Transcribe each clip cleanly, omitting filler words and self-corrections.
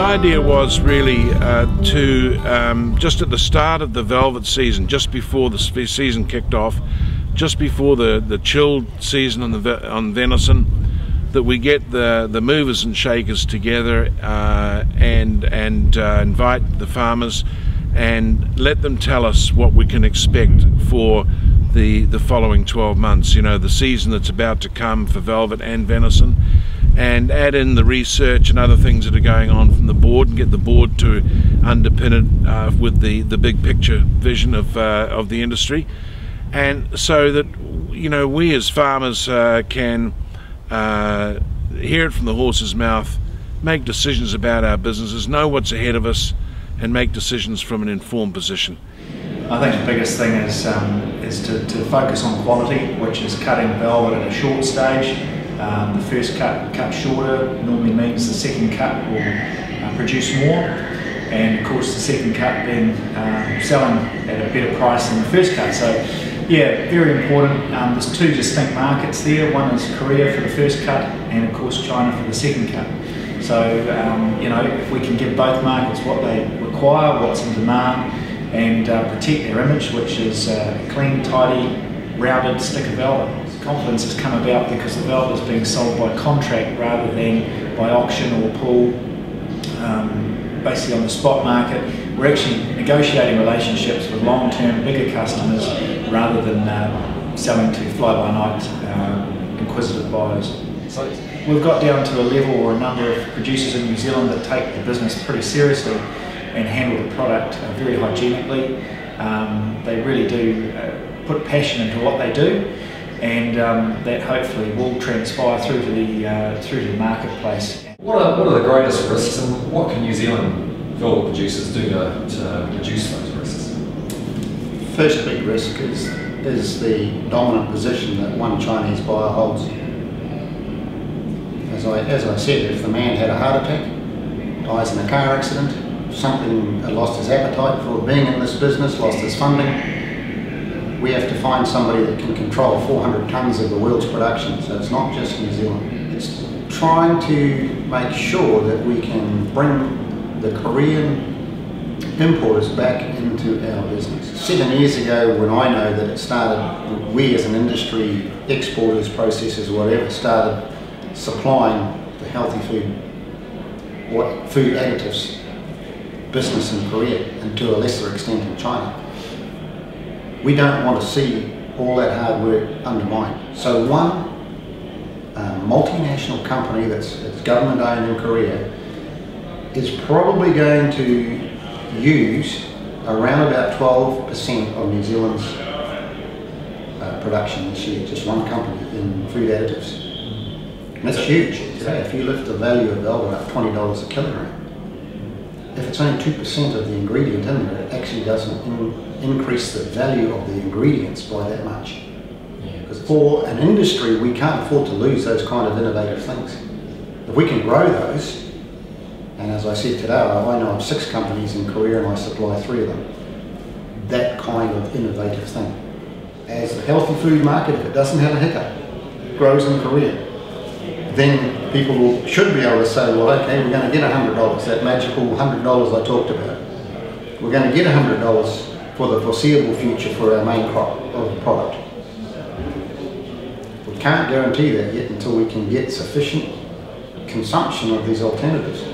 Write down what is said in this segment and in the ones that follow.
idea was really to, just at the start of the velvet season, just before the season kicked off, just before the chilled season on venison, that we get the movers and shakers together and invite the farmers and let them tell us what we can expect for the following 12 months, you know, the season that's about to come for velvet and venison, and add in the research and other things that are going on from the board and get the board to underpin it with the big picture vision of the industry, and so that, you know, we as farmers can hear it from the horse's mouth, make decisions about our businesses, know what's ahead of us, and make decisions from an informed position. I think the biggest thing is to focus on quality, which is cutting velvet at a short stage. The first cut shorter normally means the second cut will produce more, and of course the second cut being selling at a better price than the first cut. So yeah, very important. There's two distinct markets there. One is Korea for the first cut, and of course China for the second cut. So you know, if we can give both markets what they require, what's in demand, and protect their image, which is a clean, tidy, rounded stick of velvet. Confidence has come about because the velvet is being sold by contract rather than by auction or pool, basically on the spot market. We're actually negotiating relationships with long-term, bigger customers rather than selling to fly-by-night inquisitive buyers. So we've got down to a level or a number of producers in New Zealand that take the business pretty seriously and handle the product very hygienically. They really do put passion into what they do, and that hopefully will transpire through to the marketplace. What are the greatest risks, and what can New Zealand velvet producers do to reduce those risks? First big risk is the dominant position that one Chinese buyer holds. As I said, if the man had a heart attack, dies in a car accident, something lost his appetite for being in this business, lost his funding, we have to find somebody that can control 400 tonnes of the world's production. So it's not just New Zealand. It's trying to make sure that we can bring the Korean importers back into our business. 7 years ago, when I know that it started, we as an industry, exporters, processors, whatever, started supplying the healthy food additives business in Korea, and to a lesser extent in China. We don't want to see all that hard work undermined. So one multinational company that's government owned in Korea is probably going to use around about 12% of New Zealand's production this year, just one company in food additives. And that's huge. Today, if you lift the value of velvet up $20 a kilogram, if it's only 2% of the ingredient in there, it actually doesn't increase the value of the ingredients by that much. Because for an industry, we can't afford to lose those kind of innovative things. If we can grow those, and as I said today, I know of 6 companies in Korea and I supply 3 of them, that kind of innovative thing. As the healthy food market, if it doesn't have a hiccup, grows in Korea, then people should be able to say, well, okay, we're going to get $100, that magical $100 I talked about. We're going to get $100 for the foreseeable future for our main crop of the product. We can't guarantee that yet until we can get sufficient consumption of these alternatives.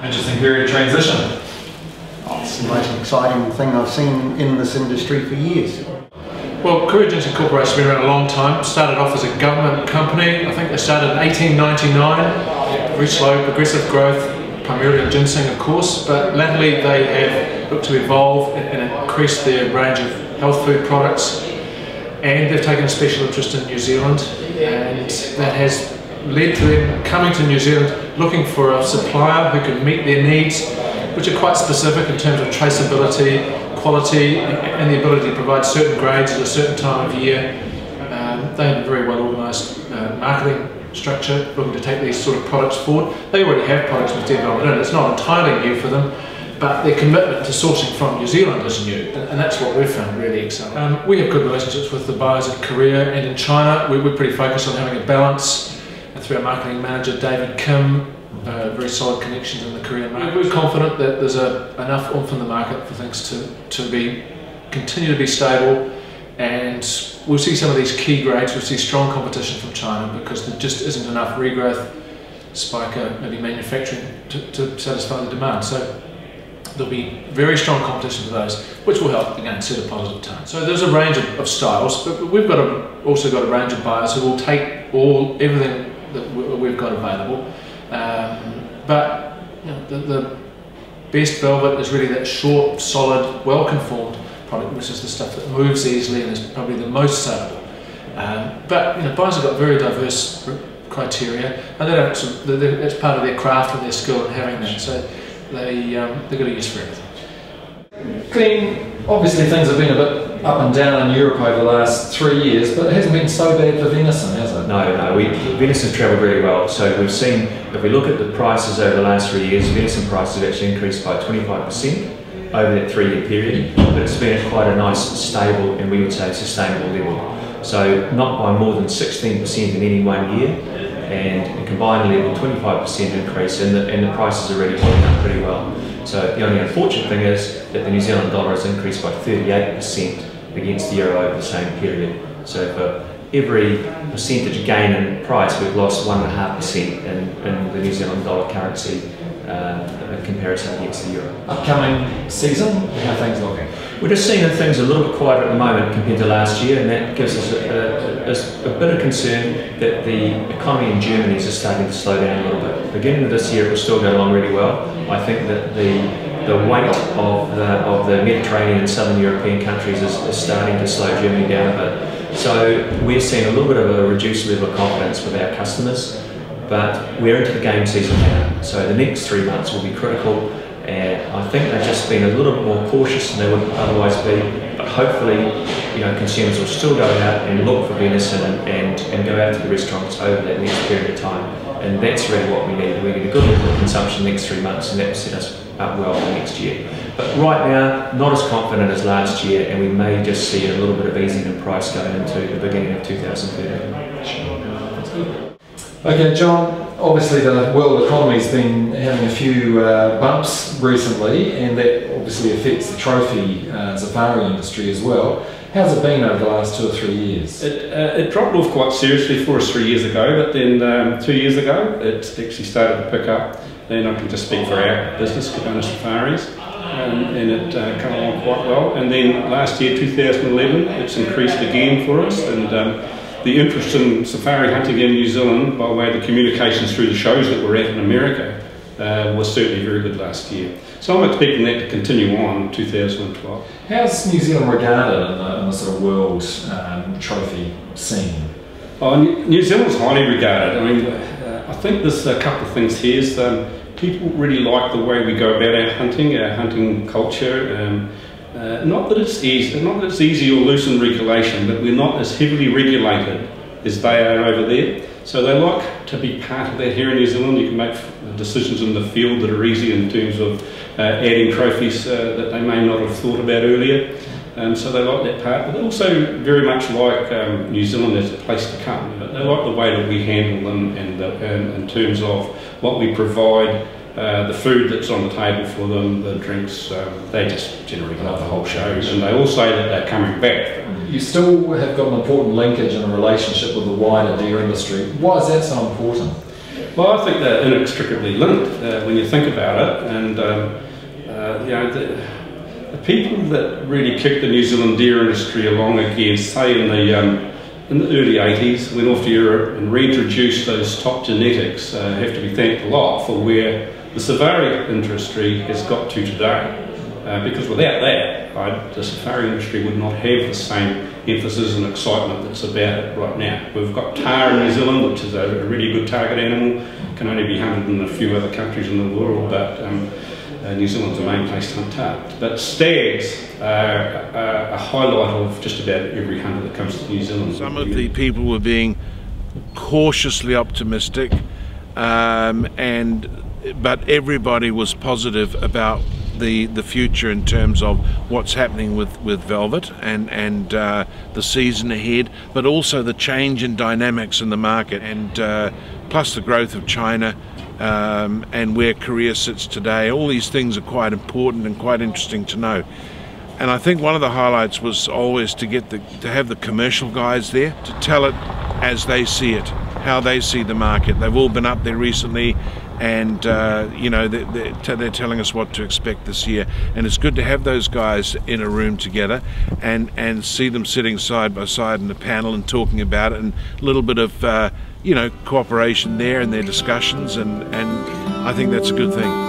Interesting period of transition. Oh, it's the most exciting thing I've seen in this industry for years. Well, Korea Ginseng Corporation has been around a long time. Started off as a government company. I think they started in 1899. Very slow, progressive growth, primarily in ginseng, of course, but latterly they have looked to evolve and increase their range of health food products, and they've taken a special interest in New Zealand, and that has led to them coming to New Zealand looking for a supplier who can meet their needs, which are quite specific in terms of traceability, quality, and the ability to provide certain grades at a certain time of year. They have a very well organised marketing structure looking to take these sort of products forward. They already have products with dead velvet in it. It's not entirely new for them, but their commitment to sourcing from New Zealand is new, and that's what we've found really exciting. We have good relationships with the buyers in Korea and in China. We're pretty focused on having a balance, and through our marketing manager David Kim, very solid connections in the Korean market. We're confident that there's enough oomph in the market for things to continue to be stable, and we'll see some of these key grades. We'll see strong competition from China because there just isn't enough regrowth, spiker, maybe manufacturing to satisfy the demand. So there'll be very strong competition for those, which will help again set a positive tone. So there's a range of styles, but we've also got a range of buyers who will take everything that we've got available. But you know, the best velvet is really that short, solid, well-conformed product, which is the stuff that moves easily and is probably the most saleable. But you know, buyers have got very diverse criteria, and that's part of their craft and their skill in having that. So they've got a use for everything. Glenn, obviously things have been a bit up and down in Europe over the last 3 years, but it hasn't been so bad for venison, has it? No, venison's travelled really well. So we've seen, if we look at the prices over the last 3 years, venison prices have actually increased by 25% over that 3-year period, but it's been at quite a nice, stable, and we would say sustainable level. So not by more than 16% in any 1 year, and a combined level 25% increase, and the prices are really holding up pretty well. So the only unfortunate thing is that the New Zealand dollar has increased by 38% against the euro over the same period. So for every percentage gain in price, we've lost 1.5% in the New Zealand dollar currency in comparison against the euro. Upcoming season, how are things looking? We're just seeing things a little bit quieter at the moment compared to last year, and that gives us a bit of concern that the economy in Germany is just starting to slow down a little bit. Beginning of this year, it will still go along really well. I think that the weight of the Mediterranean and Southern European countries is starting to slow Germany down a bit. So we're seeing a little bit of a reduced level of confidence with our customers, but we're into the game season now. So the next 3 months will be critical. I think they've just been a little bit more cautious than they would otherwise be, but hopefully, you know, consumers will still go out and look for venison and go out to the restaurants over that next period of time. And that's really what we need. We need a good level of consumption the next 3 months, and that will set us up well for next year. But right now, not as confident as last year, and we may just see a little bit of easing in price going into the beginning of 2013. Okay, John, obviously the world economy's been having a few bumps recently, and that obviously affects the trophy safari industry as well. How's it been over the last 2 or 3 years? It dropped off quite seriously for us 3 years ago, but then 2 years ago it actually started to pick up. And I can just speak for our business, Cabana Safaris, and it come along quite well. And then last year, 2011, it's increased again for us, and the interest in safari hunting in New Zealand, by way of the communications through the shows that we're at in America, was certainly very good last year. So I'm expecting that to continue on in 2012. How's New Zealand regarded in the sort of world trophy scene? Oh, New Zealand's highly regarded. I mean, I think there's a couple of things here. People really like the way we go about our hunting culture. Not that it's easy or loose in regulation, but we're not as heavily regulated as they are over there. So they like to be part of that here in New Zealand. You can make decisions in the field that are easy in terms of adding trophies that they may not have thought about earlier. So they like that part, but they also very much like New Zealand as a place to come. They like the way that we handle them, and in terms of what we provide, the food that's on the table for them, the drinks. They just generally love the whole show, and they all say that they're coming back. You still have got an important linkage and a relationship with the wider deer industry. Why is that so important? Well, I think they're inextricably linked when you think about it, and you know, the people that really kicked the New Zealand deer industry along again, say in the early 80s, went off to Europe and reintroduced those top genetics, have to be thanked a lot for where the safari industry has got to today. Because without that, the safari industry would not have the same emphasis and excitement that's about it right now. We've got tahr in New Zealand, which is a really good target animal, can only be hunted in a few other countries in the world, but New Zealand's the main place to hunt tahr. But stags are a highlight of just about every hunter that comes to New Zealand. Some of the people were being cautiously optimistic, but everybody was positive about the future in terms of what's happening with velvet and the season ahead, but also the change in dynamics in the market, and plus the growth of China. and where Korea sits today. All these things are quite important and quite interesting to know. And I think one of the highlights was always to have the commercial guys there to tell it as they see it, how they see the market. They've all been up there recently, and you know, they're telling us what to expect this year. And it's good to have those guys in a room together and see them sitting side by side in a panel and talking about it, and a little bit of you know, cooperation there in their discussions, and I think that's a good thing.